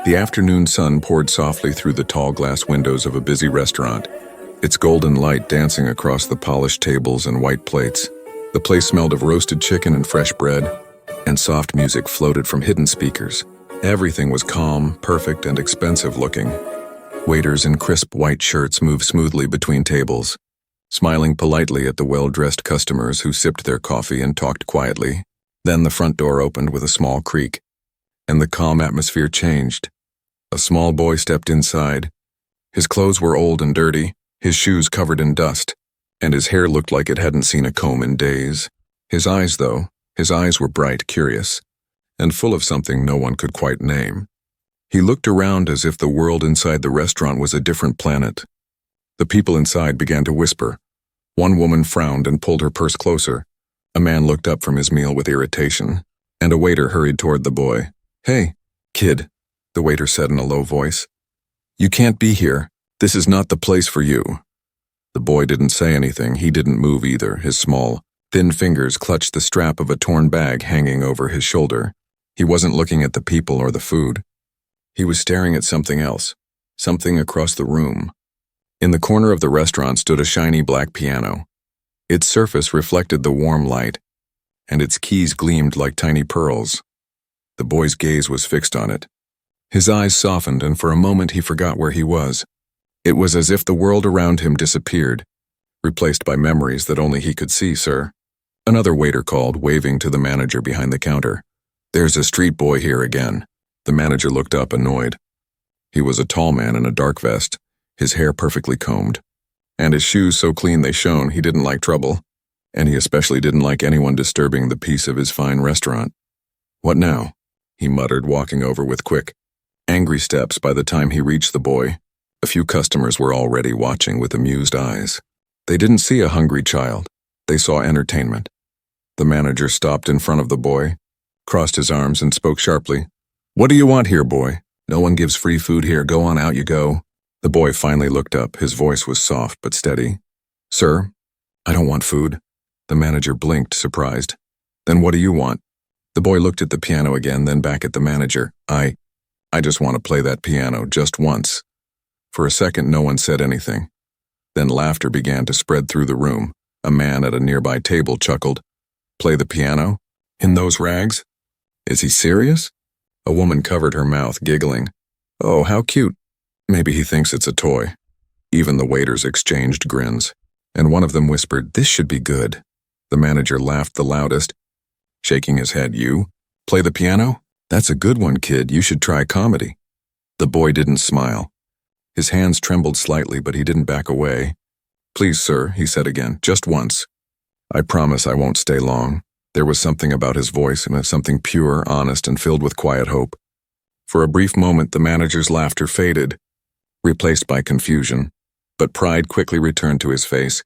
The afternoon sun poured softly through the tall glass windows of a busy restaurant, its golden light dancing across the polished tables and white plates. The place smelled of roasted chicken and fresh bread, and soft music floated from hidden speakers. Everything was calm, perfect, and expensive looking. Waiters in crisp white shirts moved smoothly between tables, smiling politely at the well-dressed customers who sipped their coffee and talked quietly. Then the front door opened with a small creak, and the calm atmosphere changed. A small boy stepped inside. His clothes were old and dirty, his shoes covered in dust, and his hair looked like it hadn't seen a comb in days. His eyes were bright, curious, and full of something no one could quite name. He looked around as if the world inside the restaurant was a different planet. The people inside began to whisper. One woman frowned and pulled her purse closer. A man looked up from his meal with irritation, and a waiter hurried toward the boy. "Hey, kid," the waiter said in a low voice. "You can't be here. This is not the place for you." The boy didn't say anything. He didn't move either. His small, thin fingers clutched the strap of a torn bag hanging over his shoulder. He wasn't looking at the people or the food. He was staring at something else, something across the room. In the corner of the restaurant stood a shiny black piano. Its surface reflected the warm light, and its keys gleamed like tiny pearls. The boy's gaze was fixed on it. His eyes softened, and for a moment he forgot where he was. It was as if the world around him disappeared, replaced by memories that only he could see. "Sir," another waiter called, waving to the manager behind the counter. "There's a street boy here again." The manager looked up, annoyed. He was a tall man in a dark vest, his hair perfectly combed, and his shoes so clean they shone. He didn't like trouble, and he especially didn't like anyone disturbing the peace of his fine restaurant. "What now?" he muttered, walking over with quick, angry steps. By the time he reached the boy, a few customers were already watching with amused eyes. They didn't see a hungry child. They saw entertainment. The manager stopped in front of the boy, crossed his arms, and spoke sharply. "What do you want here, boy? No one gives free food here. Go on, out you go." The boy finally looked up. His voice was soft but steady. "Sir, I don't want food." The manager blinked, surprised. "Then what do you want?" The boy looked at the piano again, then back at the manager. I just want to play that piano just once." For a second, no one said anything. Then laughter began to spread through the room. A man at a nearby table chuckled. "Play the piano? In those rags? Is he serious?" A woman covered her mouth, giggling. "Oh, how cute. Maybe he thinks it's a toy." Even the waiters exchanged grins, and one of them whispered, "This should be good." The manager laughed the loudest, shaking his head. "You? Play the piano? That's a good one, kid. You should try comedy." The boy didn't smile. His hands trembled slightly, but he didn't back away. "Please, sir," he said again, "just once. I promise I won't stay long." There was something about his voice, and something pure, honest, and filled with quiet hope. For a brief moment, the manager's laughter faded, replaced by confusion, but pride quickly returned to his face.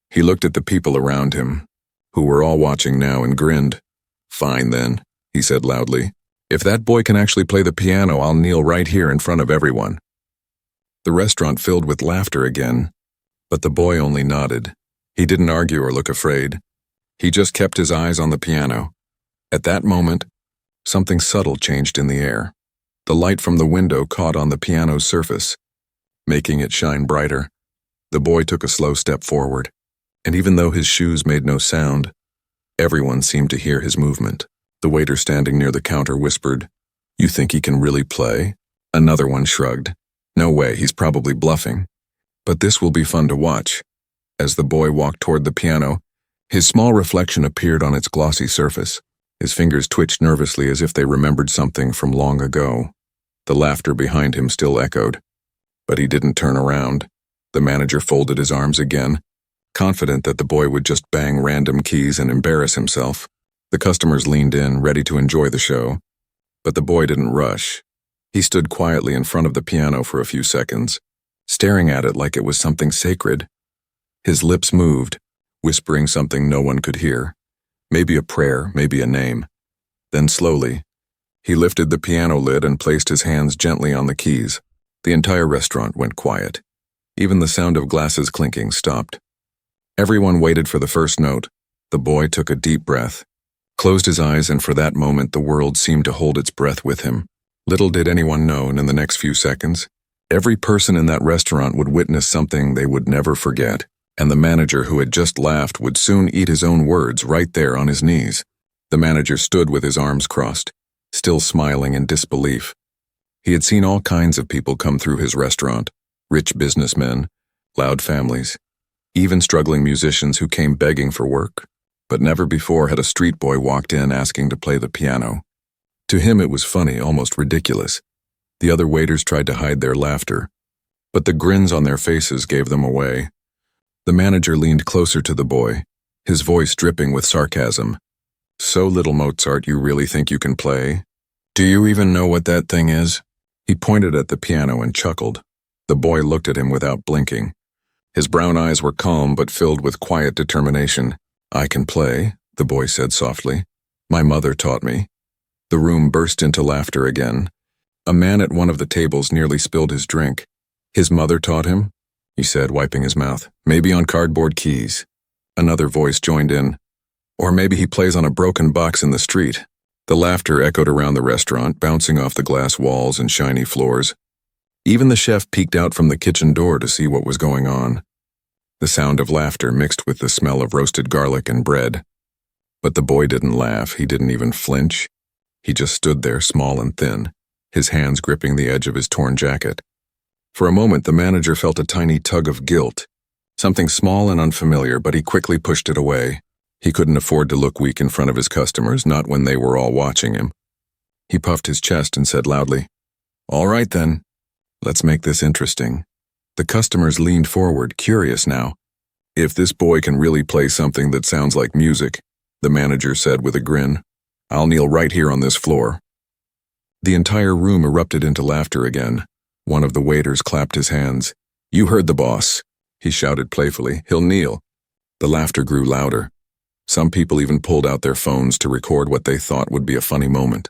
He looked at the people around him, who were all watching now, and grinned. "Fine then," he said loudly. "If that boy can actually play the piano, I'll kneel right here in front of everyone." The restaurant filled with laughter again, but the boy only nodded. He didn't argue or look afraid. He just kept his eyes on the piano. At that moment, something subtle changed in the air. The light from the window caught on the piano's surface, making it shine brighter. The boy took a slow step forward, and even though his shoes made no sound, everyone seemed to hear his movement. The waiter standing near the counter whispered, "You think he can really play?" Another one shrugged. "No way, he's probably bluffing. But this will be fun to watch." As the boy walked toward the piano, his small reflection appeared on its glossy surface. His fingers twitched nervously as if they remembered something from long ago. The laughter behind him still echoed, but he didn't turn around. The manager folded his arms again, confident that the boy would just bang random keys and embarrass himself. The customers leaned in, ready to enjoy the show, but the boy didn't rush. He stood quietly in front of the piano for a few seconds, staring at it like it was something sacred. His lips moved, whispering something no one could hear. Maybe a prayer, maybe a name. Then slowly, he lifted the piano lid and placed his hands gently on the keys. The entire restaurant went quiet. Even the sound of glasses clinking stopped. Everyone waited for the first note. The boy took a deep breath, closed his eyes, and for that moment the world seemed to hold its breath with him. Little did anyone know, in the next few seconds, every person in that restaurant would witness something they would never forget, and the manager who had just laughed would soon eat his own words right there on his knees. The manager stood with his arms crossed, still smiling in disbelief. He had seen all kinds of people come through his restaurant, rich businessmen, loud families, even struggling musicians who came begging for work. But never before had a street boy walked in asking to play the piano. To him it was funny, almost ridiculous. The other waiters tried to hide their laughter, but the grins on their faces gave them away. The manager leaned closer to the boy, his voice dripping with sarcasm. "So, little Mozart, you really think you can play? Do you even know what that thing is?" He pointed at the piano and chuckled. The boy looked at him without blinking. His brown eyes were calm but filled with quiet determination. "I can play," the boy said softly. "My mother taught me." The room burst into laughter again. A man at one of the tables nearly spilled his drink. "His mother taught him?" he said, wiping his mouth. "Maybe on cardboard keys." Another voice joined in. "Or maybe he plays on a broken box in the street." The laughter echoed around the restaurant, bouncing off the glass walls and shiny floors. Even the chef peeked out from the kitchen door to see what was going on. The sound of laughter mixed with the smell of roasted garlic and bread. But the boy didn't laugh. He didn't even flinch. He just stood there, small and thin, his hands gripping the edge of his torn jacket. For a moment, the manager felt a tiny tug of guilt, something small and unfamiliar, but he quickly pushed it away. He couldn't afford to look weak in front of his customers, not when they were all watching him. He puffed his chest and said loudly, "All right then, let's make this interesting." The customers leaned forward, curious now. "If this boy can really play something that sounds like music," the manager said with a grin, "I'll kneel right here on this floor." The entire room erupted into laughter again. One of the waiters clapped his hands. "You heard the boss," he shouted playfully. "He'll kneel." The laughter grew louder. Some people even pulled out their phones to record what they thought would be a funny moment.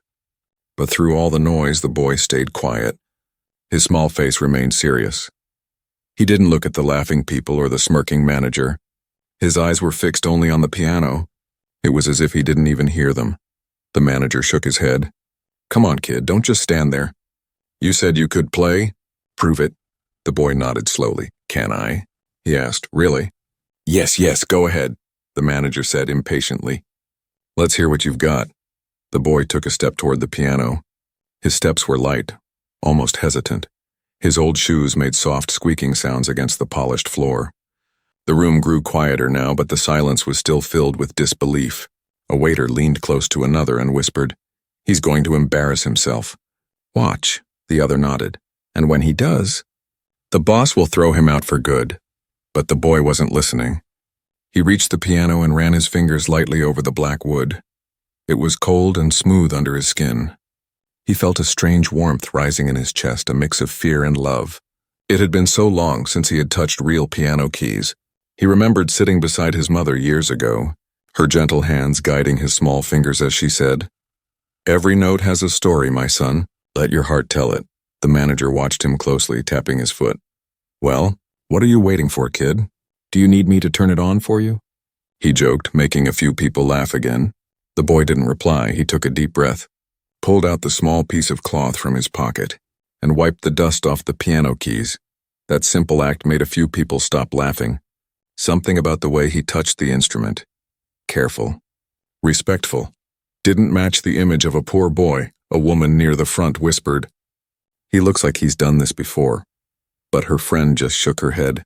But through all the noise, the boy stayed quiet. His small face remained serious. He didn't look at the laughing people or the smirking manager. His eyes were fixed only on the piano. It was as if he didn't even hear them. The manager shook his head. "Come on, kid, don't just stand there. You said you could play? Prove it." The boy nodded slowly. "Can I?" he asked. "Really?" Yes, go ahead," the manager said impatiently. "Let's hear what you've got." The boy took a step toward the piano. His steps were light, almost hesitant. His old shoes made soft squeaking sounds against the polished floor. The room grew quieter now, but the silence was still filled with disbelief. A waiter leaned close to another and whispered, "He's going to embarrass himself." "Watch," the other nodded. "And when he does, the boss will throw him out for good." But the boy wasn't listening. He reached the piano and ran his fingers lightly over the black wood. It was cold and smooth under his skin. He felt a strange warmth rising in his chest, a mix of fear and love. It had been so long since he had touched real piano keys. He remembered sitting beside his mother years ago, her gentle hands guiding his small fingers as she said, "Every note has a story, my son. Let your heart tell it." The manager watched him closely, tapping his foot. "Well, what are you waiting for, kid? Do you need me to turn it on for you?" he joked, making a few people laugh again. The boy didn't reply. He took a deep breath, pulled out the small piece of cloth from his pocket, and wiped the dust off the piano keys. That simple act made a few people stop laughing. Something about the way he touched the instrument, careful, respectful, didn't match the image of a poor boy. A woman near the front whispered, "He looks like he's done this before." But her friend just shook her head.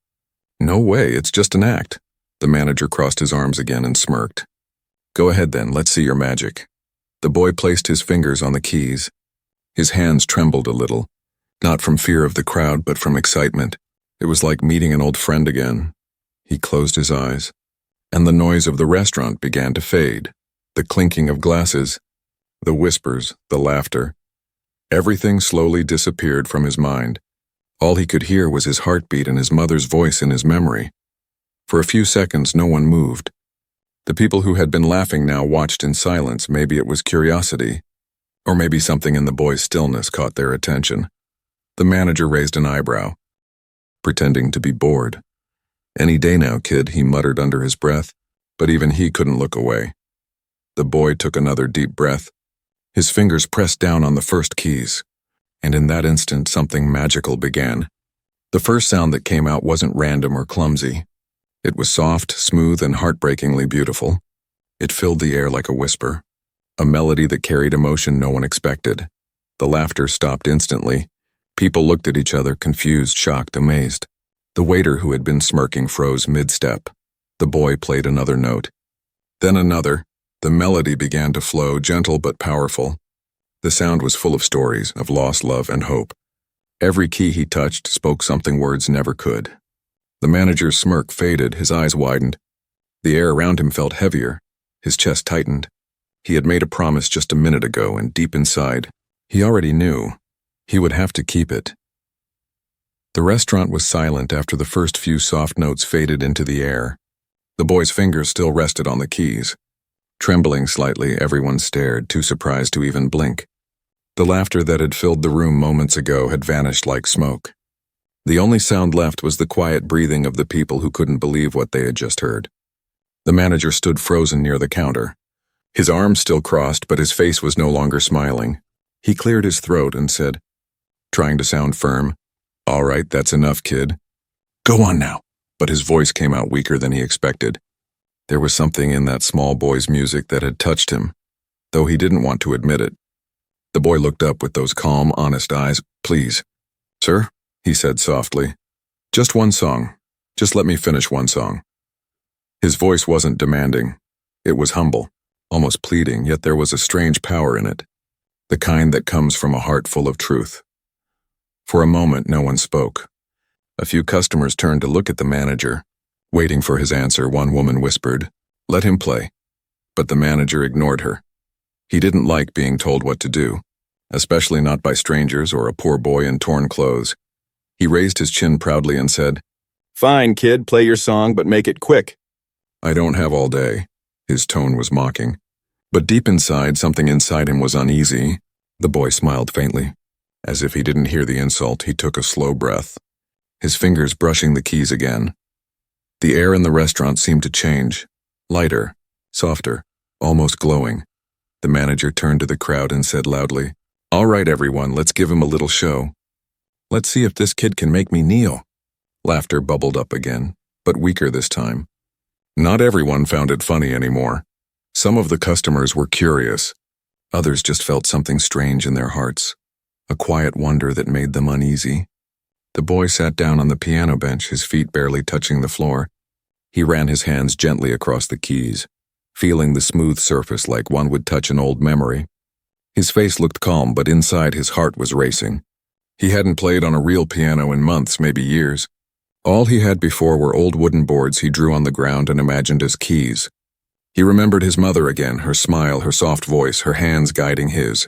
"No way, it's just an act." The manager crossed his arms again and smirked. "Go ahead then, let's see your magic." The boy placed his fingers on the keys. His hands trembled a little, not from fear of the crowd, but from excitement. It was like meeting an old friend again. He closed his eyes, and the noise of the restaurant began to fade. The clinking of glasses, the whispers, the laughter. Everything slowly disappeared from his mind. All he could hear was his heartbeat and his mother's voice in his memory. For a few seconds, no one moved. The people who had been laughing now watched in silence. Maybe it was curiosity, or maybe something in the boy's stillness caught their attention. The manager raised an eyebrow, pretending to be bored. "Any day now, kid," he muttered under his breath, but even he couldn't look away. The boy took another deep breath. His fingers pressed down on the first keys. And in that instant, something magical began. The first sound that came out wasn't random or clumsy. It was soft, smooth, and heartbreakingly beautiful. It filled the air like a whisper, a melody that carried emotion no one expected. The laughter stopped instantly. People looked at each other, confused, shocked, amazed. The waiter who had been smirking froze mid-step. The boy played another note. Then another. The melody began to flow, gentle but powerful. The sound was full of stories, of lost love and hope. Every key he touched spoke something words never could. The manager's smirk faded, his eyes widened. The air around him felt heavier. His chest tightened. He had made a promise just a minute ago, and deep inside, he already knew. He would have to keep it. The restaurant was silent after the first few soft notes faded into the air. The boy's fingers still rested on the keys. Trembling slightly, everyone stared, too surprised to even blink. The laughter that had filled the room moments ago had vanished like smoke. The only sound left was the quiet breathing of the people who couldn't believe what they had just heard. The manager stood frozen near the counter. His arms still crossed, but his face was no longer smiling. He cleared his throat and said, trying to sound firm, "All right, that's enough, kid. Go on now." But his voice came out weaker than he expected. There was something in that small boy's music that had touched him, though he didn't want to admit it. The boy looked up with those calm, honest eyes. "Please, sir," he said softly. "Just one song. Just let me finish one song." His voice wasn't demanding. It was humble, almost pleading, yet there was a strange power in it, the kind that comes from a heart full of truth. For a moment, no one spoke. A few customers turned to look at the manager. Waiting for his answer, one woman whispered, "Let him play." But the manager ignored her. He didn't like being told what to do, especially not by strangers or a poor boy in torn clothes. He raised his chin proudly and said, "Fine, kid, play your song, but make it quick." "I don't have all day." His tone was mocking. But deep inside, something inside him was uneasy. The boy smiled faintly. As if he didn't hear the insult, he took a slow breath, his fingers brushing the keys again. The air in the restaurant seemed to change, lighter, softer, almost glowing. The manager turned to the crowd and said loudly, "All right, everyone, let's give him a little show. Let's see if this kid can make me kneel." Laughter bubbled up again, but weaker this time. Not everyone found it funny anymore. Some of the customers were curious. Others just felt something strange in their hearts, a quiet wonder that made them uneasy. The boy sat down on the piano bench, his feet barely touching the floor. He ran his hands gently across the keys, feeling the smooth surface like one would touch an old memory. His face looked calm, but inside his heart was racing. He hadn't played on a real piano in months, maybe years. All he had before were old wooden boards he drew on the ground and imagined as keys. He remembered his mother again, her smile, her soft voice, her hands guiding his.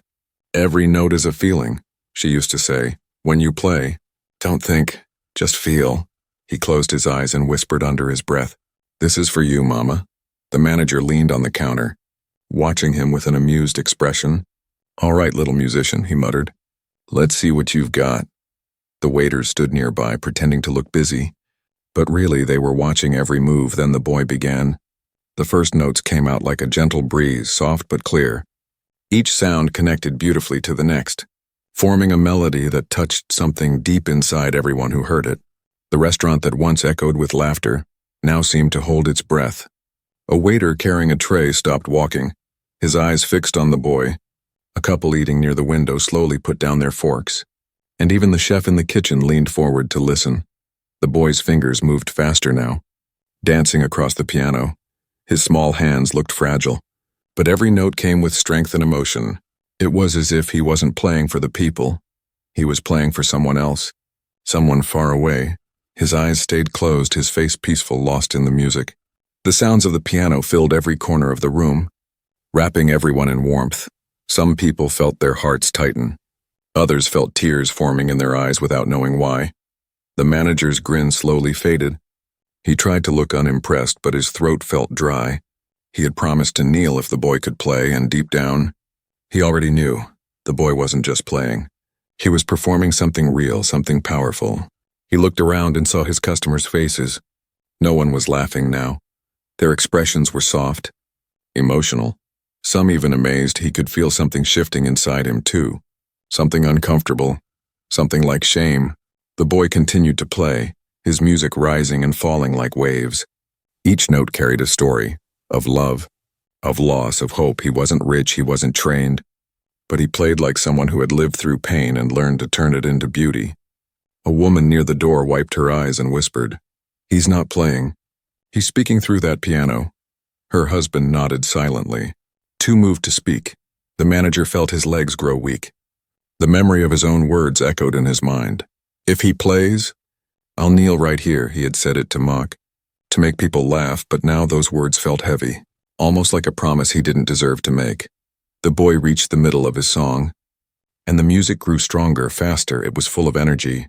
"Every note is a feeling," she used to say. "When you play, don't think, just feel." He closed his eyes and whispered under his breath, "This is for you, Mama." The manager leaned on the counter, watching him with an amused expression. "All right, little musician," he muttered. "Let's see what you've got." The waiters stood nearby, pretending to look busy, but really they were watching every move. Then the boy began. The first notes came out like a gentle breeze, soft but clear. Each sound connected beautifully to the next, forming a melody that touched something deep inside everyone who heard it. The restaurant that once echoed with laughter now seemed to hold its breath. A waiter carrying a tray stopped walking, his eyes fixed on the boy. A couple eating near the window slowly put down their forks, and even the chef in the kitchen leaned forward to listen. The boy's fingers moved faster now, dancing across the piano. His small hands looked fragile, but every note came with strength and emotion. It was as if he wasn't playing for the people. He was playing for someone else, someone far away. His eyes stayed closed, his face peaceful, lost in the music. The sounds of the piano filled every corner of the room, wrapping everyone in warmth. Some people felt their hearts tighten. Others felt tears forming in their eyes without knowing why. The manager's grin slowly faded. He tried to look unimpressed, but his throat felt dry. He had promised to kneel if the boy could play, and deep down, he already knew the boy wasn't just playing. He was performing something real, something powerful. He looked around and saw his customers' faces. No one was laughing now. Their expressions were soft, emotional. Some even amazed. He could feel something shifting inside him, too. something uncomfortable, something like shame. The boy continued to play, his music rising and falling like waves. Each note carried a story of love, of loss, of hope. He wasn't rich, he wasn't trained, but he played like someone who had lived through pain and learned to turn it into beauty. A woman near the door wiped her eyes and whispered, "He's not playing. He's speaking through that piano." Her husband nodded silently, too moved to speak. The manager felt his legs grow weak. The memory of his own words echoed in his mind. "If he plays, I'll kneel right here," he had said it to mock, to make people laugh, but now those words felt heavy, almost like a promise he didn't deserve to make. The boy reached the middle of his song, and the music grew stronger, faster. It was full of energy,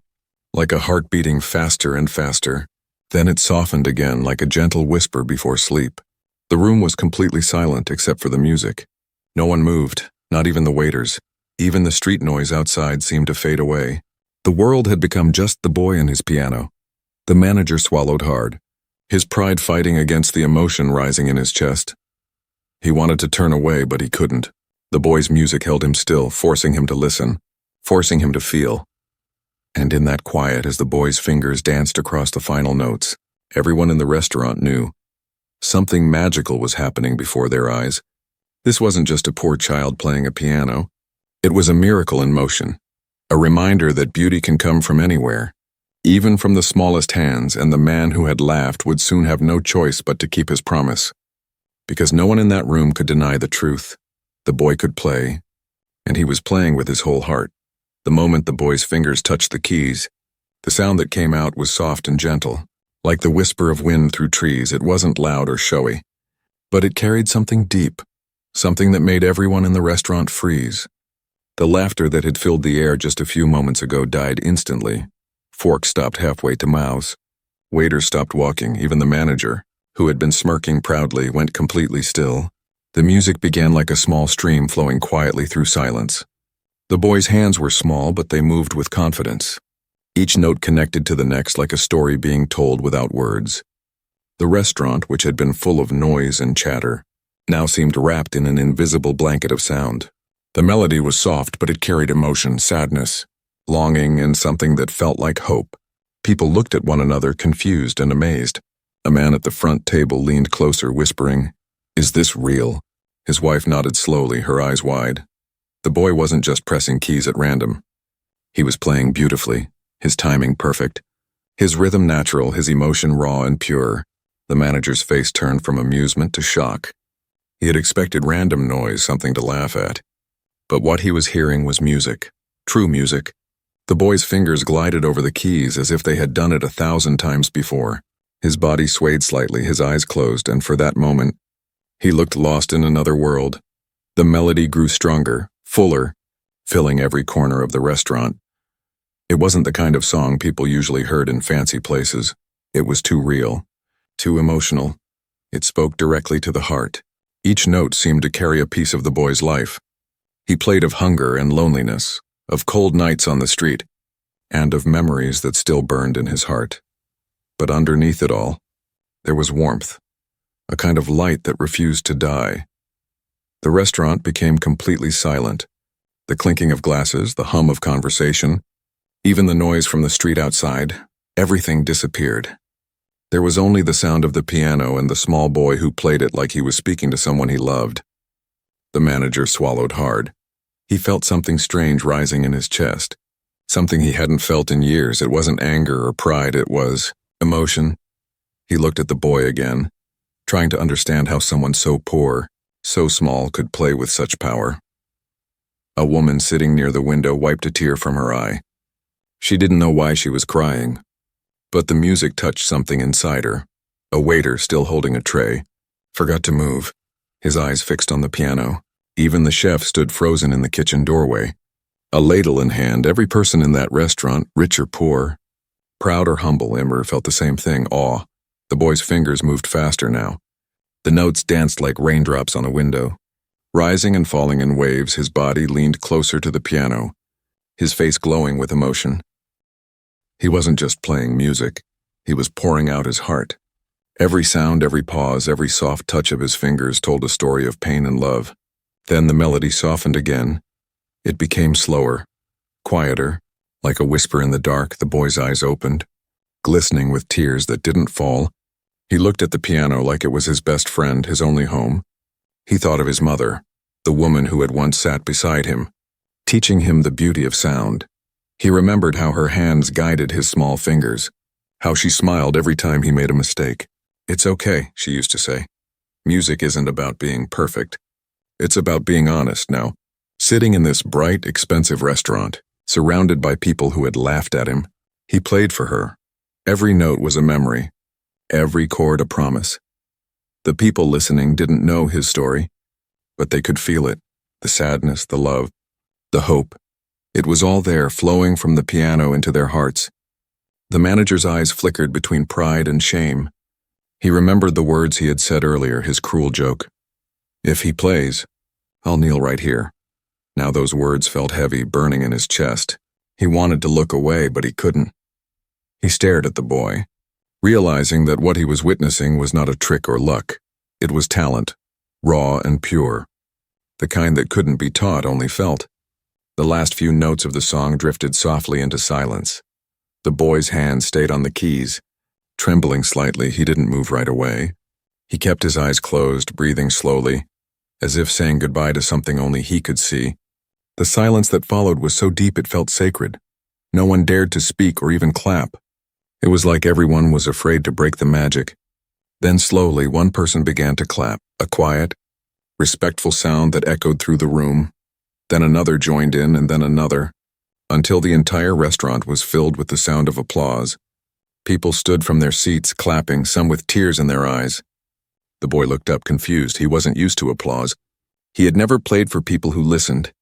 like a heart beating faster and faster. Then it softened again, like a gentle whisper before sleep. The room was completely silent except for the music. No one moved, not even the waiters. Even the street noise outside seemed to fade away. The world had become just the boy and his piano. The manager swallowed hard, his pride fighting against the emotion rising in his chest. He wanted to turn away, but he couldn't. The boy's music held him still, forcing him to listen, forcing him to feel. And in that quiet, as the boy's fingers danced across the final notes, everyone in the restaurant knew something magical was happening before their eyes. This wasn't just a poor child playing a piano. It was a miracle in motion, a reminder that beauty can come from anywhere, even from the smallest hands, and the man who had laughed would soon have no choice but to keep his promise. Because no one in that room could deny the truth. The boy could play, and he was playing with his whole heart. The moment the boy's fingers touched the keys, the sound that came out was soft and gentle, like the whisper of wind through trees. It wasn't loud or showy, but it carried something deep, something that made everyone in the restaurant freeze. The laughter that had filled the air just a few moments ago died instantly. Forks stopped halfway to mouths. Waiters stopped walking. Even the manager, who had been smirking proudly, went completely still. The music began like a small stream flowing quietly through silence. The boy's hands were small, but they moved with confidence. Each note connected to the next like a story being told without words. The restaurant, which had been full of noise and chatter, now seemed wrapped in an invisible blanket of sound. The melody was soft, but it carried emotion, sadness, longing, and something that felt like hope. People looked at one another, confused and amazed. A man at the front table leaned closer, whispering, "Is this real?" His wife nodded slowly, her eyes wide. The boy wasn't just pressing keys at random. He was playing beautifully, his timing perfect, his rhythm natural, his emotion raw and pure. The manager's face turned from amusement to shock. He had expected random noise, something to laugh at. But what he was hearing was music, true music. The boy's fingers glided over the keys as if they had done it 1,000 times before. His body swayed slightly, his eyes closed, and for that moment, he looked lost in another world. The melody grew stronger, fuller, filling every corner of the restaurant. It wasn't the kind of song people usually heard in fancy places. It was too real, too emotional. It spoke directly to the heart. Each note seemed to carry a piece of the boy's life. He played of hunger and loneliness, of cold nights on the street, and of memories that still burned in his heart. But underneath it all, there was warmth, a kind of light that refused to die. The restaurant became completely silent. The clinking of glasses, the hum of conversation, even the noise from the street outside, everything disappeared. There was only the sound of the piano and the small boy who played it like he was speaking to someone he loved. The manager swallowed hard. He felt something strange rising in his chest, something he hadn't felt in years. It wasn't anger or pride, it was emotion. He looked at the boy again, trying to understand how someone so poor, so small, could play with such power. A woman sitting near the window wiped a tear from her eye. She didn't know why she was crying, but the music touched something inside her. A waiter, still holding a tray, forgot to move, his eyes fixed on the piano. Even the chef stood frozen in the kitchen doorway, a ladle in hand. Every person in that restaurant, rich or poor, proud or humble, Immer felt the same thing, awe. The boy's fingers moved faster now. The notes danced like raindrops on a window. Rising and falling in waves, his body leaned closer to the piano, his face glowing with emotion. He wasn't just playing music, he was pouring out his heart. Every sound, every pause, every soft touch of his fingers told a story of pain and love. Then the melody softened again. It became slower, Quieter, like a whisper in the dark, the boy's eyes opened, glistening with tears that didn't fall. He looked at the piano like it was his best friend, his only home. He thought of his mother, the woman who had once sat beside him, teaching him the beauty of sound. He remembered how her hands guided his small fingers, how she smiled every time he made a mistake. "It's okay," she used to say. "Music isn't about being perfect. It's about being honest." Now, sitting in this bright, expensive restaurant, surrounded by people who had laughed at him, he played for her. Every note was a memory, every chord a promise. The people listening didn't know his story, but they could feel it, the sadness, the love, the hope. It was all there, flowing from the piano into their hearts. The manager's eyes flickered between pride and shame. He remembered the words he had said earlier, his cruel joke. "If he plays, I'll kneel right here." Now those words felt heavy, burning in his chest. He wanted to look away, but he couldn't. He stared at the boy, realizing that what he was witnessing was not a trick or luck. It was talent, raw and pure, the kind that couldn't be taught, only felt. The last few notes of the song drifted softly into silence. The boy's hand stayed on the keys. Trembling slightly, he didn't move right away. He kept his eyes closed, breathing slowly, as if saying goodbye to something only he could see. The silence that followed was so deep it felt sacred. No one dared to speak or even clap. It was like everyone was afraid to break the magic. Then slowly, one person began to clap, a quiet, respectful sound that echoed through the room. Then another joined in, and then another, until the entire restaurant was filled with the sound of applause. People stood from their seats, clapping, some with tears in their eyes. The boy looked up, confused. He wasn't used to applause. He had never played for people who listened.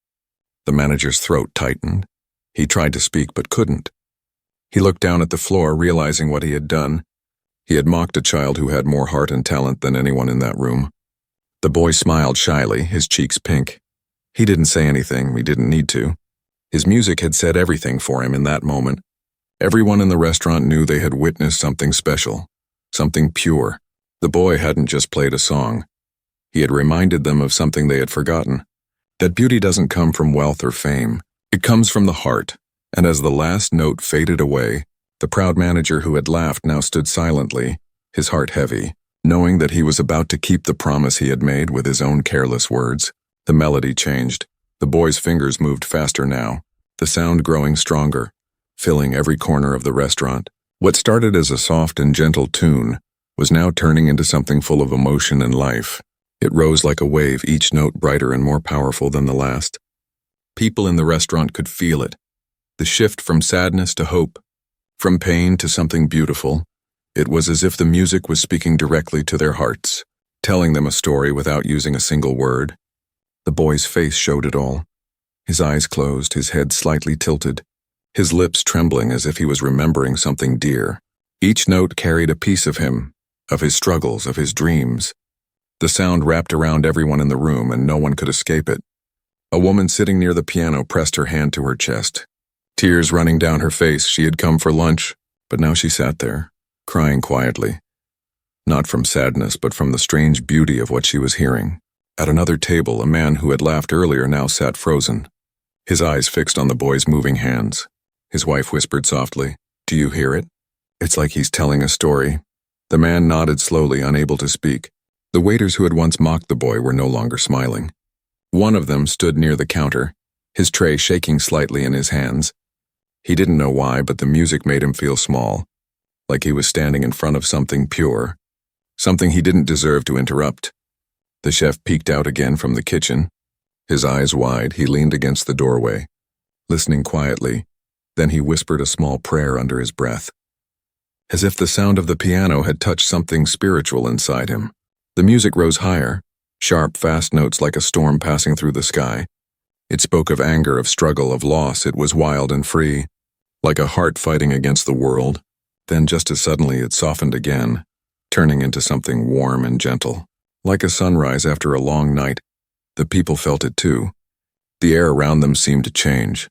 The manager's throat tightened. He tried to speak, but couldn't. He looked down at the floor, realizing what he had done. He had mocked a child who had more heart and talent than anyone in that room. The boy smiled shyly, his cheeks pink. He didn't say anything. He didn't need to. His music had said everything for him in that moment. Everyone in the restaurant knew they had witnessed something special, something pure. The boy hadn't just played a song. He had reminded them of something they had forgotten. That beauty doesn't come from wealth or fame. It comes from the heart. And as the last note faded away, the proud manager who had laughed now stood silently, his heart heavy, knowing that he was about to keep the promise he had made with his own careless words. The melody changed. The boy's fingers moved faster now, the sound growing stronger, filling every corner of the restaurant. What started as a soft and gentle tune was now turning into something full of emotion and life. It rose like a wave, each note brighter and more powerful than the last. People in the restaurant could feel it, the shift from sadness to hope, from pain to something beautiful. It was as if the music was speaking directly to their hearts, telling them a story without using a single word. The boy's face showed it all. His eyes closed, his head slightly tilted, his lips trembling as if he was remembering something dear. Each note carried a piece of him, of his struggles, of his dreams. The sound wrapped around everyone in the room, and no one could escape it. A woman sitting near the piano pressed her hand to her chest. Tears running down her face. She had come for lunch, but now she sat there, crying quietly. Not from sadness, but from the strange beauty of what she was hearing. At another table, a man who had laughed earlier now sat frozen, his eyes fixed on the boy's moving hands. His wife whispered softly, "Do you hear it? It's like he's telling a story." The man nodded slowly, unable to speak. The waiters who had once mocked the boy were no longer smiling. One of them stood near the counter, his tray shaking slightly in his hands. He didn't know why, but the music made him feel small, like he was standing in front of something pure, something he didn't deserve to interrupt. The chef peeked out again from the kitchen. His eyes wide, he leaned against the doorway, listening quietly. Then he whispered a small prayer under his breath, as if the sound of the piano had touched something spiritual inside him. The music rose higher, sharp, fast notes like a storm passing through the sky. It spoke of anger, of struggle, of loss. It was wild and free, like a heart fighting against the world. Then just as suddenly it softened again, turning into something warm and gentle. Like a sunrise after a long night, the people felt it too. The air around them seemed to change.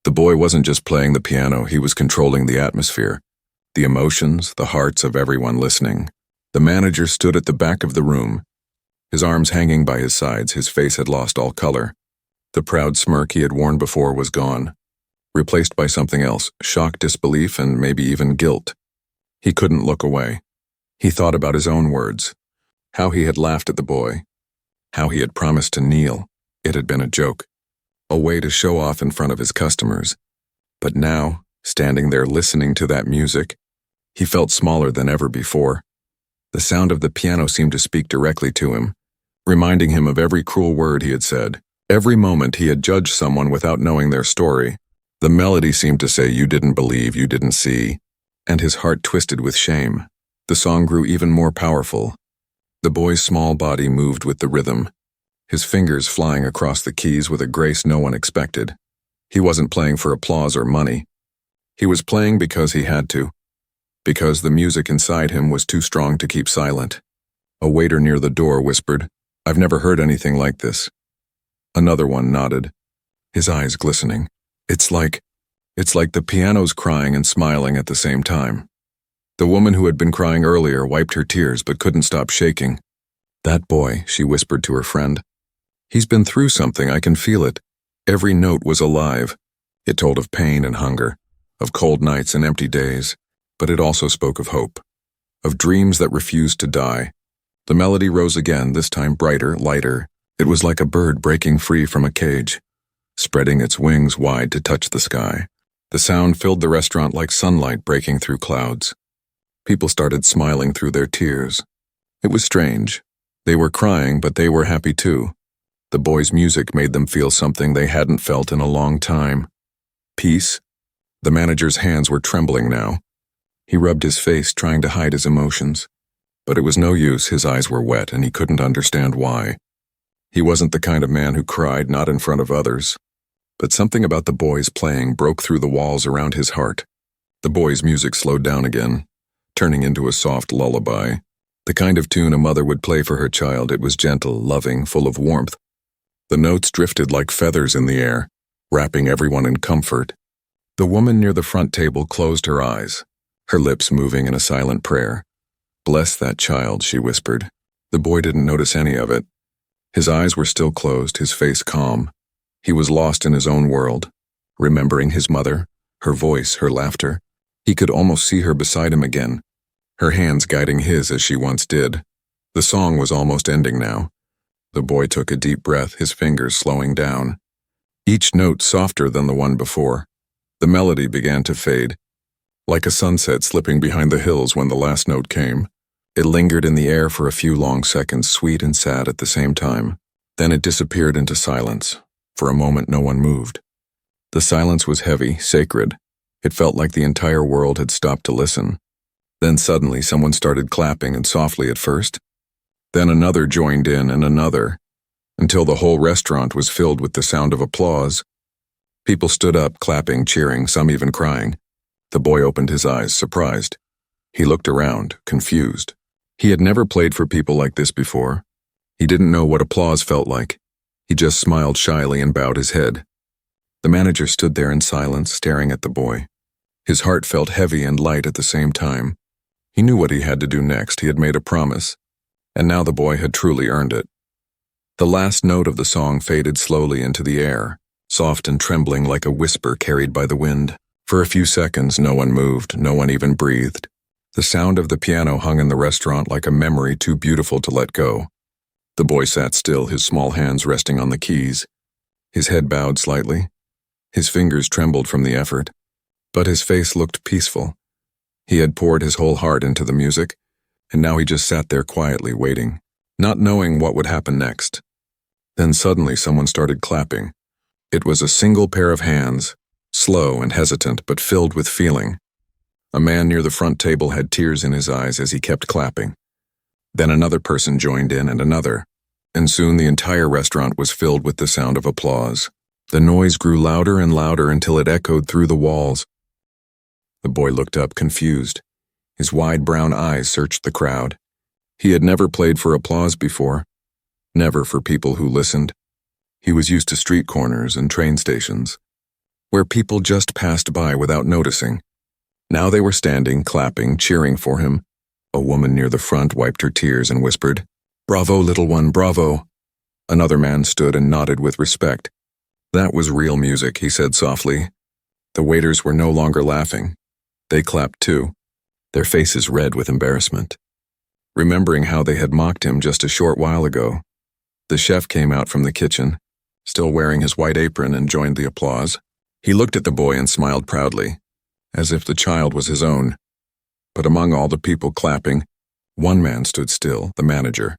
The boy wasn't just playing the piano, he was controlling the atmosphere, the emotions, the hearts of everyone listening. The manager stood at the back of the room, his arms hanging by his sides. His face had lost all color. The proud smirk he had worn before was gone. replaced by something else, shock, disbelief, and maybe even guilt. He couldn't look away. He thought about his own words, how he had laughed at the boy, how he had promised to kneel. It had been a joke, a way to show off in front of his customers. But now, standing there listening to that music, he felt smaller than ever before. The sound of the piano seemed to speak directly to him, reminding him of every cruel word he had said. Every moment he had judged someone without knowing their story. The melody seemed to say, "You didn't believe, you didn't see," and his heart twisted with shame. The song grew even more powerful. The boy's small body moved with the rhythm, his fingers flying across the keys with a grace no one expected. He wasn't playing for applause or money. He was playing because he had to, because the music inside him was too strong to keep silent. A waiter near the door whispered, "I've never heard anything like this." Another one nodded, his eyes glistening. It's like the piano's crying and smiling at the same time. The woman who had been crying earlier wiped her tears but couldn't stop shaking. "That boy," she whispered to her friend. "He's been through something, I can feel it." Every note was alive. It told of pain and hunger, of cold nights and empty days, but it also spoke of hope, of dreams that refused to die. The melody rose again, this time brighter, lighter. It was like a bird breaking free from a cage, spreading its wings wide to touch the sky. The sound filled the restaurant like sunlight breaking through clouds. People started smiling through their tears. It was strange. They were crying, but they were happy too. The boy's music made them feel something they hadn't felt in a long time. Peace. The manager's hands were trembling now. He rubbed his face, trying to hide his emotions. But it was no use, his eyes were wet and he couldn't understand why. He wasn't the kind of man who cried, not in front of others. But something about the boy's playing broke through the walls around his heart. The boy's music slowed down again, turning into a soft lullaby. The kind of tune a mother would play for her child. It was gentle, loving, full of warmth. The notes drifted like feathers in the air, wrapping everyone in comfort. The woman near the front table closed her eyes, her lips moving in a silent prayer. "Bless that child," she whispered. The boy didn't notice any of it. His eyes were still closed, his face calm. He was lost in his own world, remembering his mother, her voice, her laughter. He could almost see her beside him again, her hands guiding his as she once did. The song was almost ending now. The boy took a deep breath, his fingers slowing down, each note softer than the one before. The melody began to fade, like a sunset slipping behind the hills when the last note came. It lingered in the air for a few long seconds, sweet and sad at the same time. Then it disappeared into silence. For a moment, no one moved. The silence was heavy, sacred. It felt like the entire world had stopped to listen. Then suddenly, someone started clapping, and softly at first. Then another joined in, and another, until the whole restaurant was filled with the sound of applause. People stood up, clapping, cheering, some even crying. The boy opened his eyes, surprised. He looked around, confused. He had never played for people like this before. He didn't know what applause felt like. He just smiled shyly and bowed his head. The manager stood there in silence, staring at the boy. His heart felt heavy and light at the same time. He knew what he had to do next. He had made a promise, and now the boy had truly earned it. The last note of the song faded slowly into the air, soft and trembling like a whisper carried by the wind. For a few seconds, no one moved, no one even breathed. The sound of the piano hung in the restaurant like a memory too beautiful to let go. The boy sat still, his small hands resting on the keys. His head bowed slightly. His fingers trembled from the effort. But his face looked peaceful. He had poured his whole heart into the music, and now he just sat there quietly waiting, not knowing what would happen next. Then suddenly someone started clapping. It was a single pair of hands, slow and hesitant but filled with feeling. A man near the front table had tears in his eyes as he kept clapping. Then another person joined in, and another, and soon the entire restaurant was filled with the sound of applause. The noise grew louder and louder until it echoed through the walls. The boy looked up, confused. His wide brown eyes searched the crowd. He had never played for applause before, never for people who listened. He was used to street corners and train stations, where people just passed by without noticing. Now they were standing, clapping, cheering for him. A woman near the front wiped her tears and whispered, "Bravo, little one, bravo." Another man stood and nodded with respect. "That was real music," he said softly. The waiters were no longer laughing. They clapped too, their faces red with embarrassment. Remembering how they had mocked him just a short while ago, the chef came out from the kitchen, still wearing his white apron, and joined the applause. He looked at the boy and smiled proudly, as if the child was his own. But among all the people clapping, one man stood still, the manager.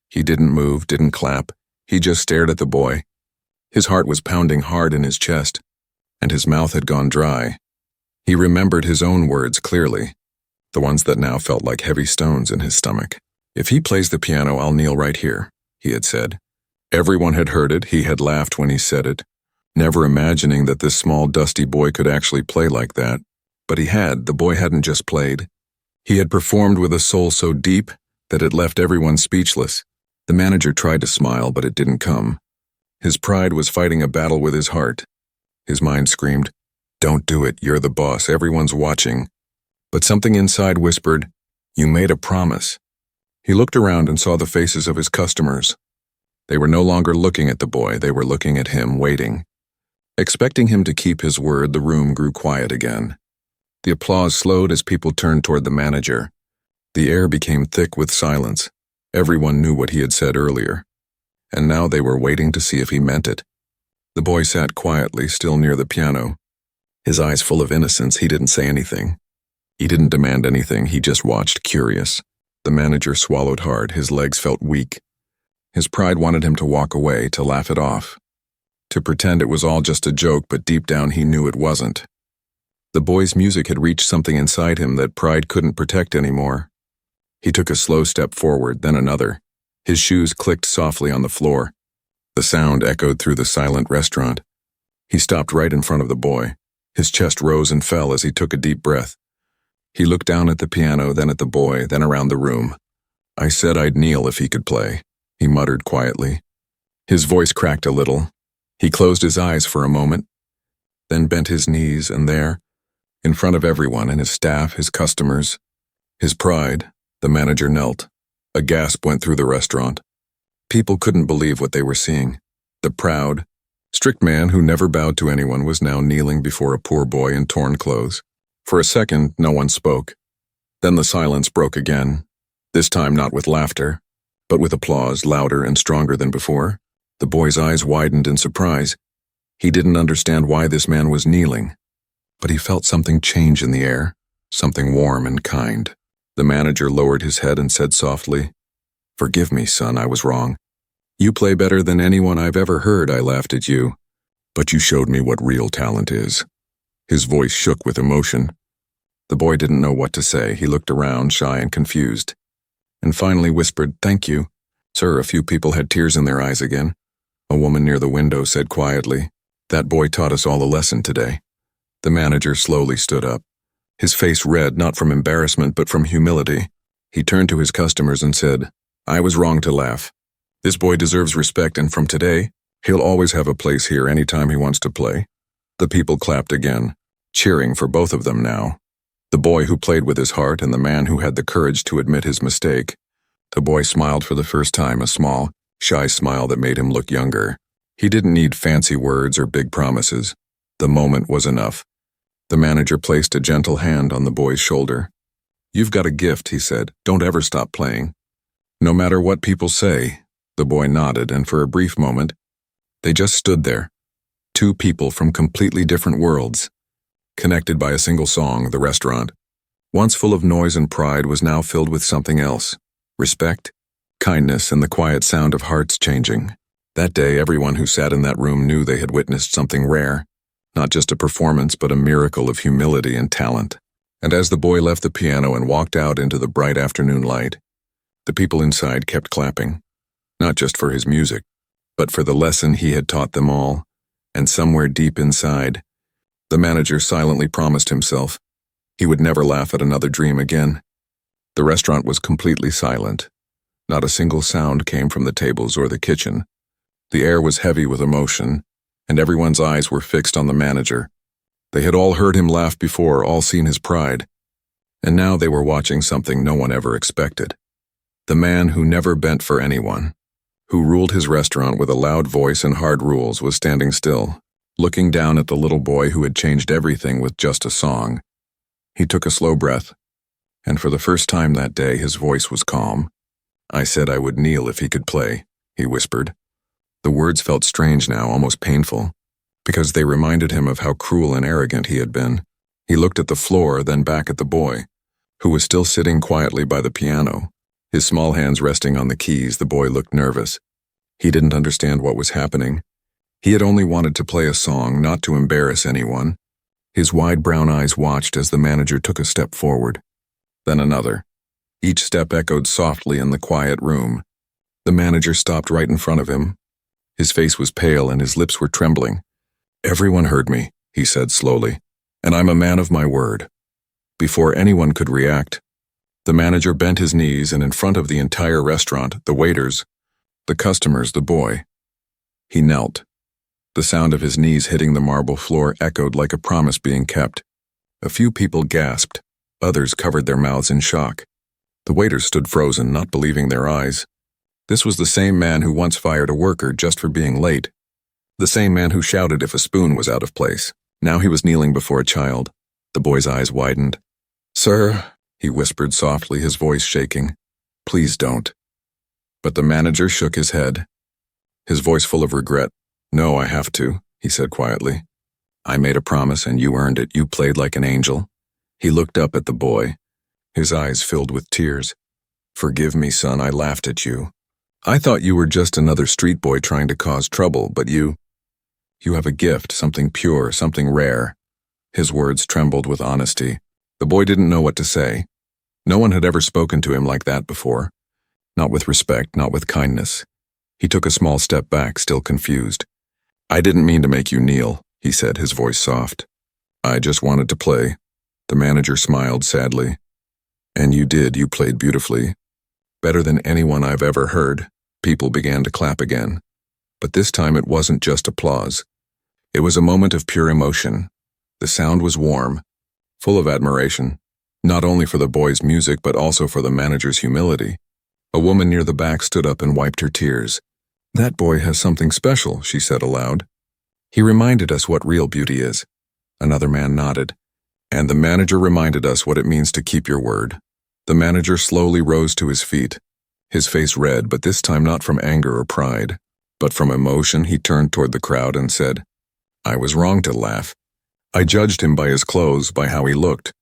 He didn't move, didn't clap. He just stared at the boy. His heart was pounding hard in his chest, and his mouth had gone dry. He remembered his own words clearly, the ones that now felt like heavy stones in his stomach. "If he plays the piano, I'll kneel right here," he had said. Everyone had heard it. He had laughed when he said it, never imagining that this small, dusty boy could actually play like that. But he had. The boy hadn't just played. He had performed with a soul so deep that it left everyone speechless. The manager tried to smile, but it didn't come. His pride was fighting a battle with his heart. His mind screamed, "Don't do it, you're the boss, everyone's watching." But something inside whispered, "You made a promise." He looked around and saw the faces of his customers. They were no longer looking at the boy, they were looking at him, waiting. Expecting him to keep his word, the room grew quiet again. The applause slowed as people turned toward the manager. The air became thick with silence. Everyone knew what he had said earlier, and now they were waiting to see if he meant it. The boy sat quietly, still near the piano. His eyes full of innocence, he didn't say anything. He didn't demand anything, he just watched, curious. The manager swallowed hard, his legs felt weak. His pride wanted him to walk away, to laugh it off, to pretend it was all just a joke, but deep down he knew it wasn't. The boy's music had reached something inside him that pride couldn't protect anymore. He took a slow step forward, then another. His shoes clicked softly on the floor. The sound echoed through the silent restaurant. He stopped right in front of the boy. His chest rose and fell as he took a deep breath. He looked down at the piano, then at the boy, then around the room. "I said I'd kneel if he could play," he muttered quietly. His voice cracked a little. He closed his eyes for a moment, then bent his knees, and there, in front of everyone and his staff, his customers, his pride, the manager knelt. A gasp went through the restaurant. People couldn't believe what they were seeing. The proud, strict man who never bowed to anyone was now kneeling before a poor boy in torn clothes. For a second, no one spoke. Then the silence broke again, this time not with laughter, but with applause, louder and stronger than before. The boy's eyes widened in surprise. He didn't understand why this man was kneeling, but he felt something change in the air, something warm and kind. The manager lowered his head and said softly, "Forgive me, son, I was wrong. You play better than anyone I've ever heard. I laughed at you, but you showed me what real talent is." His voice shook with emotion. The boy didn't know what to say. He looked around, shy and confused, and finally whispered, "Thank you, sir." A few people had tears in their eyes again. A woman near the window said quietly, "That boy taught us all a lesson today." The manager slowly stood up, his face red not from embarrassment but from humility. He turned to his customers and said, "I was wrong to laugh. This boy deserves respect, and from today, he'll always have a place here anytime he wants to play." The people clapped again, cheering for both of them now. The boy who played with his heart and the man who had the courage to admit his mistake. The boy smiled for the first time, a small, shy smile that made him look younger. He didn't need fancy words or big promises. The moment was enough. The manager placed a gentle hand on the boy's shoulder. "You've got a gift," he said. "Don't ever stop playing. No matter what people say." The boy nodded, and for a brief moment, they just stood there. Two people from completely different worlds, connected by a single song, the restaurant. Once full of noise and pride was now filled with something else. Respect, kindness, and the quiet sound of hearts changing. That day, everyone who sat in that room knew they had witnessed something rare. Not just a performance, but a miracle of humility and talent. And as the boy left the piano and walked out into the bright afternoon light, the people inside kept clapping, not just for his music, but for the lesson he had taught them all. And somewhere deep inside, the manager silently promised himself he would never laugh at another dream again. The restaurant was completely silent. Not a single sound came from the tables or the kitchen. The air was heavy with emotion, and everyone's eyes were fixed on the manager. They had all heard him laugh before, all seen his pride, and now they were watching something no one ever expected. The man who never bent for anyone, who ruled his restaurant with a loud voice and hard rules, was standing still, looking down at the little boy who had changed everything with just a song. He took a slow breath, and for the first time that day his voice was calm. "I said I would kneel if he could play," he whispered. The words felt strange now, almost painful, because they reminded him of how cruel and arrogant he had been. He looked at the floor, then back at the boy, who was still sitting quietly by the piano. His small hands resting on the keys, the boy looked nervous. He didn't understand what was happening. He had only wanted to play a song, not to embarrass anyone. His wide brown eyes watched as the manager took a step forward, then another. Each step echoed softly in the quiet room. The manager stopped right in front of him. His face was pale and his lips were trembling. "Everyone heard me," he said slowly, "and I'm a man of my word." Before anyone could react, the manager bent his knees, and in front of the entire restaurant, the waiters, the customers, the boy, he knelt. The sound of his knees hitting the marble floor echoed like a promise being kept. A few people gasped. Others covered their mouths in shock. The waiters stood frozen, not believing their eyes. This was the same man who once fired a worker just for being late. The same man who shouted if a spoon was out of place. Now he was kneeling before a child. The boy's eyes widened. "Sir," he whispered softly, his voice shaking, "please don't." But the manager shook his head, his voice full of regret. "No, I have to," he said quietly. "I made a promise and you earned it. You played like an angel." He looked up at the boy, his eyes filled with tears. "Forgive me, son, I laughed at you. I thought you were just another street boy trying to cause trouble, but you have a gift, something pure, something rare." His words trembled with honesty. The boy didn't know what to say. No one had ever spoken to him like that before. Not with respect, not with kindness. He took a small step back, still confused. "I didn't mean to make you kneel," he said, his voice soft. "I just wanted to play." The manager smiled sadly. "And you did, you played beautifully. Better than anyone I've ever heard." People began to clap again. But this time it wasn't just applause. It was a moment of pure emotion. The sound was warm, full of admiration, not only for the boy's music but also for the manager's humility. A woman near the back stood up and wiped her tears. "That boy has something special," she said aloud. "He reminded us what real beauty is." Another man nodded. "And the manager reminded us what it means to keep your word." The manager slowly rose to his feet, his face red, but this time not from anger or pride, but from emotion. He turned toward the crowd and said, "I was wrong to laugh. I judged him by his clothes, by how he looked.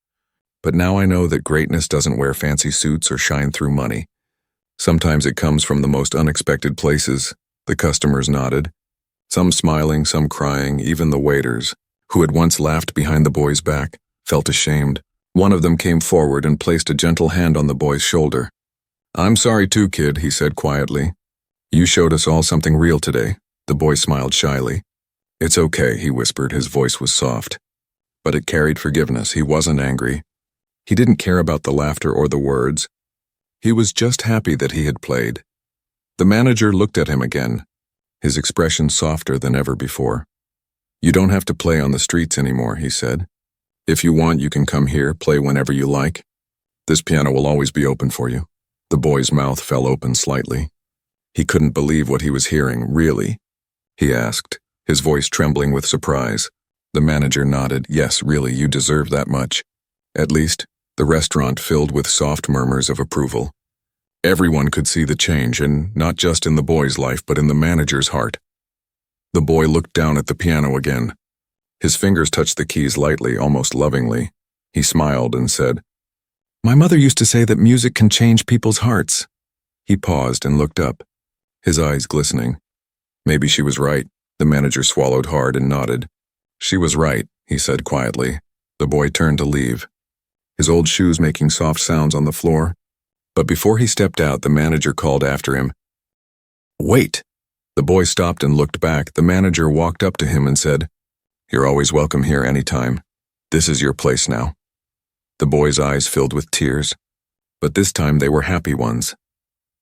But now I know that greatness doesn't wear fancy suits or shine through money. Sometimes it comes from the most unexpected places." The customers nodded, some smiling, some crying. Even the waiters, who had once laughed behind the boy's back, felt ashamed. One of them came forward and placed a gentle hand on the boy's shoulder. "I'm sorry too, kid," he said quietly. "You showed us all something real today." The boy smiled shyly. "It's okay," he whispered, his voice was soft. But it carried forgiveness. He wasn't angry. He didn't care about the laughter or the words. He was just happy that he had played. The manager looked at him again, his expression softer than ever before. "You don't have to play on the streets anymore," he said. "If you want, you can come here, play whenever you like. This piano will always be open for you." The boy's mouth fell open slightly. He couldn't believe what he was hearing. "Really?" he asked, his voice trembling with surprise. The manager nodded. "Yes, really, you deserve that much." At least, the restaurant filled with soft murmurs of approval. Everyone could see the change, and not just in the boy's life, but in the manager's heart. The boy looked down at the piano again. His fingers touched the keys lightly, almost lovingly. He smiled and said, "My mother used to say that music can change people's hearts." He paused and looked up, his eyes glistening. Maybe she was right. The manager swallowed hard and nodded. "She was right," he said quietly. The boy turned to leave, his old shoes making soft sounds on the floor. But before he stepped out, the manager called after him, "Wait!" The boy stopped and looked back. The manager walked up to him and said, "You're always welcome here anytime. This is your place now." The boy's eyes filled with tears, but this time they were happy ones.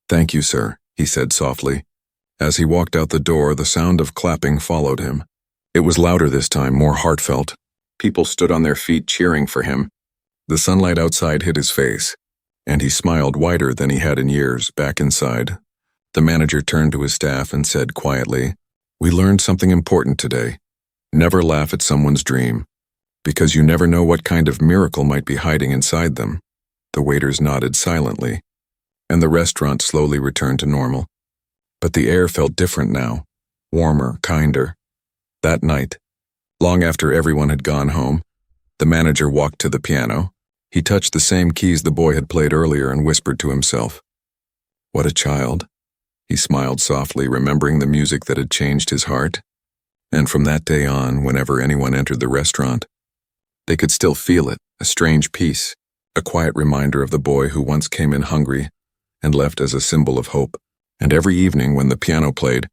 "Thank you, sir," he said softly. As he walked out the door, the sound of clapping followed him. It was louder this time, more heartfelt. People stood on their feet cheering for him. The sunlight outside hit his face, and he smiled wider than he had in years. Back inside, the manager turned to his staff and said quietly, "We learned something important today. Never laugh at someone's dream, because you never know what kind of miracle might be hiding inside them. The waiters nodded silently, and the restaurant slowly returned to normal. But the air felt different now, warmer, kinder. That night, long after everyone had gone home, the manager walked to the piano. He touched the same keys the boy had played earlier and whispered to himself, "What a child." He smiled softly, remembering the music that had changed his heart. And from that day on, whenever anyone entered the restaurant, they could still feel it, a strange peace, a quiet reminder of the boy who once came in hungry and left as a symbol of hope. And every evening when the piano played,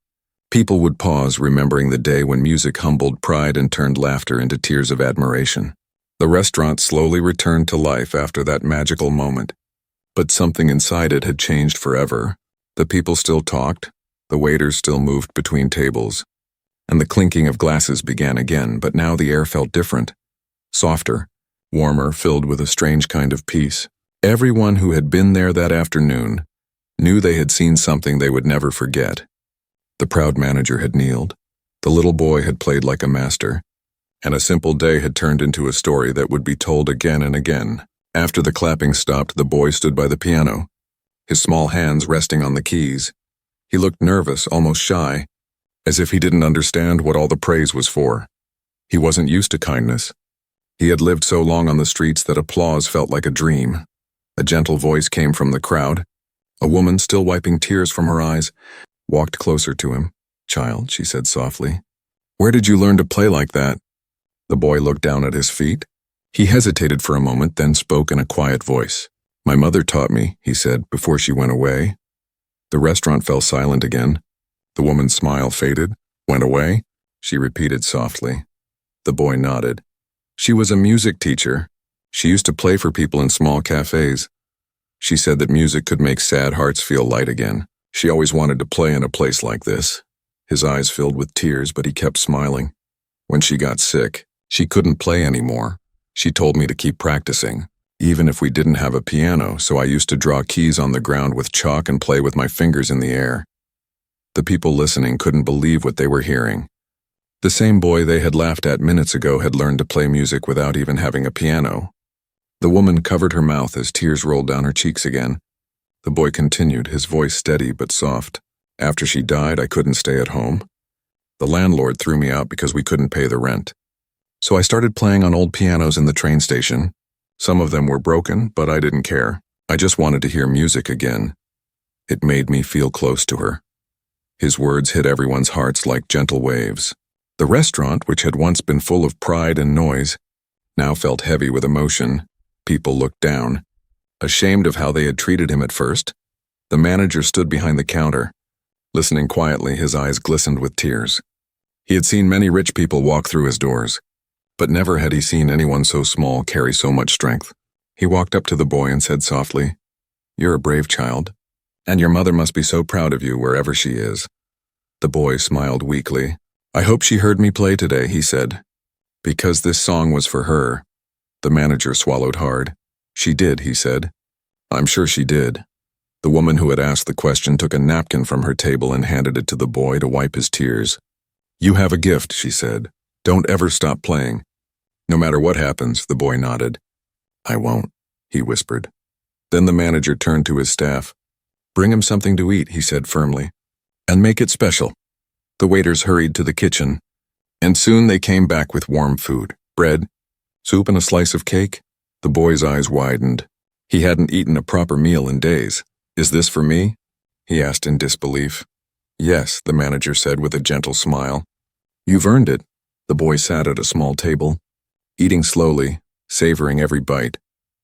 people would pause, remembering the day when music humbled pride and turned laughter into tears of admiration. The restaurant slowly returned to life after that magical moment. But something inside it had changed forever. The people still talked, the waiters still moved between tables, and the clinking of glasses began again, but now the air felt different, softer, warmer, filled with a strange kind of peace. Everyone who had been there that afternoon knew they had seen something they would never forget. The proud manager had kneeled, the little boy had played like a master, and a simple day had turned into a story that would be told again and again. After the clapping stopped, the boy stood by the piano, his small hands resting on the keys. He looked nervous, almost shy, as if he didn't understand what all the praise was for. He wasn't used to kindness. He had lived so long on the streets that applause felt like a dream. A gentle voice came from the crowd. A woman, still wiping tears from her eyes, walked closer to him. "Child," she said softly, "where did you learn to play like that?" The boy looked down at his feet. He hesitated for a moment, then spoke in a quiet voice. "My mother taught me," he said, "before she went away." The restaurant fell silent again. The woman's smile faded. "Went away?" she repeated softly. The boy nodded. "She was a music teacher. She used to play for people in small cafes. She said that music could make sad hearts feel light again. She always wanted to play in a place like this." His eyes filled with tears, but he kept smiling. "When she got sick, she couldn't play anymore. She told me to keep practicing, even if we didn't have a piano, so I used to draw keys on the ground with chalk and play with my fingers in the air." The people listening couldn't believe what they were hearing. The same boy they had laughed at minutes ago had learned to play music without even having a piano. The woman covered her mouth as tears rolled down her cheeks again. The boy continued, his voice steady but soft. "After she died, I couldn't stay at home. The landlord threw me out because we couldn't pay the rent. So I started playing on old pianos in the train station. Some of them were broken, but I didn't care. I just wanted to hear music again. It made me feel close to her." His words hit everyone's hearts like gentle waves. The restaurant, which had once been full of pride and noise, now felt heavy with emotion. People looked down, ashamed of how they had treated him at first. The manager stood behind the counter, listening quietly, his eyes glistened with tears. He had seen many rich people walk through his doors, but never had he seen anyone so small carry so much strength. He walked up to the boy and said softly, "You're a brave child, and your mother must be so proud of you wherever she is." The boy smiled weakly. "I hope she heard me play today," he said, "because this song was for her." The manager swallowed hard. "She did," he said. "I'm sure she did." The woman who had asked the question took a napkin from her table and handed it to the boy to wipe his tears. "You have a gift," she said. "Don't ever stop playing. No matter what happens." The boy nodded. "I won't," he whispered. Then the manager turned to his staff. "Bring him something to eat," he said firmly, "and make it special." The waiters hurried to the kitchen, and soon they came back with warm food, bread, soup, and a slice of cake. The boy's eyes widened. He hadn't eaten a proper meal in days. "Is this for me?" he asked in disbelief. "Yes," the manager said with a gentle smile. "You've earned it." The boy sat at a small table, eating slowly, savoring every bite.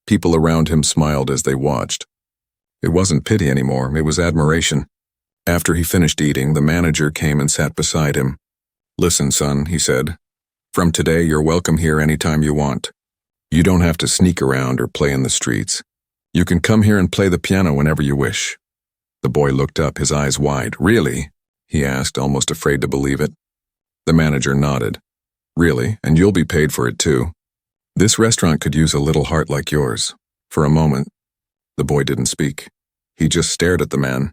People around him smiled as they watched. It wasn't pity anymore, it was admiration. After he finished eating, the manager came and sat beside him. "Listen, son," he said. "From today, you're welcome here anytime you want. You don't have to sneak around or play in the streets. You can come here and play the piano whenever you wish." The boy looked up, his eyes wide. "Really?" he asked, almost afraid to believe it. The manager nodded. "Really, and you'll be paid for it too. This restaurant could use a little heart like yours." For a moment, the boy didn't speak. He just stared at the man,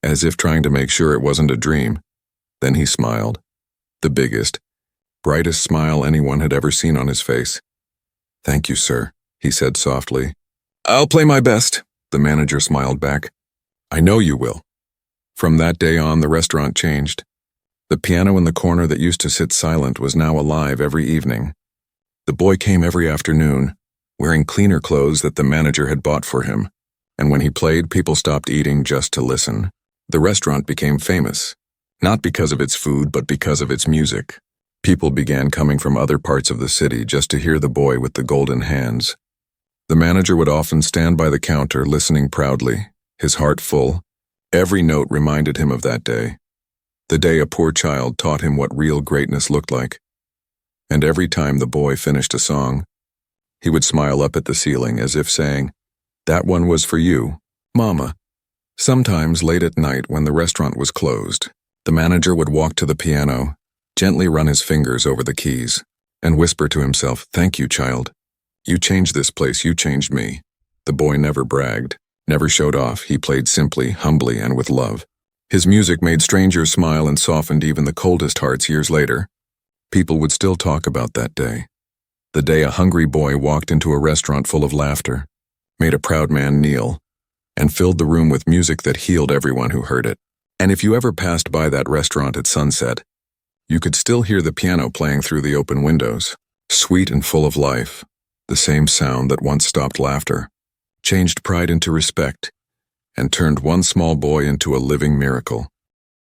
as if trying to make sure it wasn't a dream. Then he smiled. The biggest, brightest smile anyone had ever seen on his face. "Thank you, sir," he said softly. "I'll play my best," the manager smiled back. "I know you will." From that day on, the restaurant changed. The piano in the corner that used to sit silent was now alive every evening. The boy came every afternoon, wearing cleaner clothes that the manager had bought for him, and when he played, people stopped eating just to listen. The restaurant became famous, not because of its food, but because of its music. People began coming from other parts of the city just to hear the boy with the golden hands. The manager would often stand by the counter, listening proudly, his heart full. Every note reminded him of that day, the day a poor child taught him what real greatness looked like. And every time the boy finished a song, he would smile up at the ceiling as if saying, "That one was for you, Mama." Sometimes late at night when the restaurant was closed, the manager would walk to the piano, gently run his fingers over the keys, and whisper to himself, "Thank you, child. You changed this place, you changed me." The boy never bragged, never showed off. He played simply, humbly, and with love. His music made strangers smile and softened even the coldest hearts years later. People would still talk about that day. The day a hungry boy walked into a restaurant full of laughter, made a proud man kneel, and filled the room with music that healed everyone who heard it. And if you ever passed by that restaurant at sunset, you could still hear the piano playing through the open windows, sweet and full of life, the same sound that once stopped laughter, changed pride into respect, and turned one small boy into a living miracle.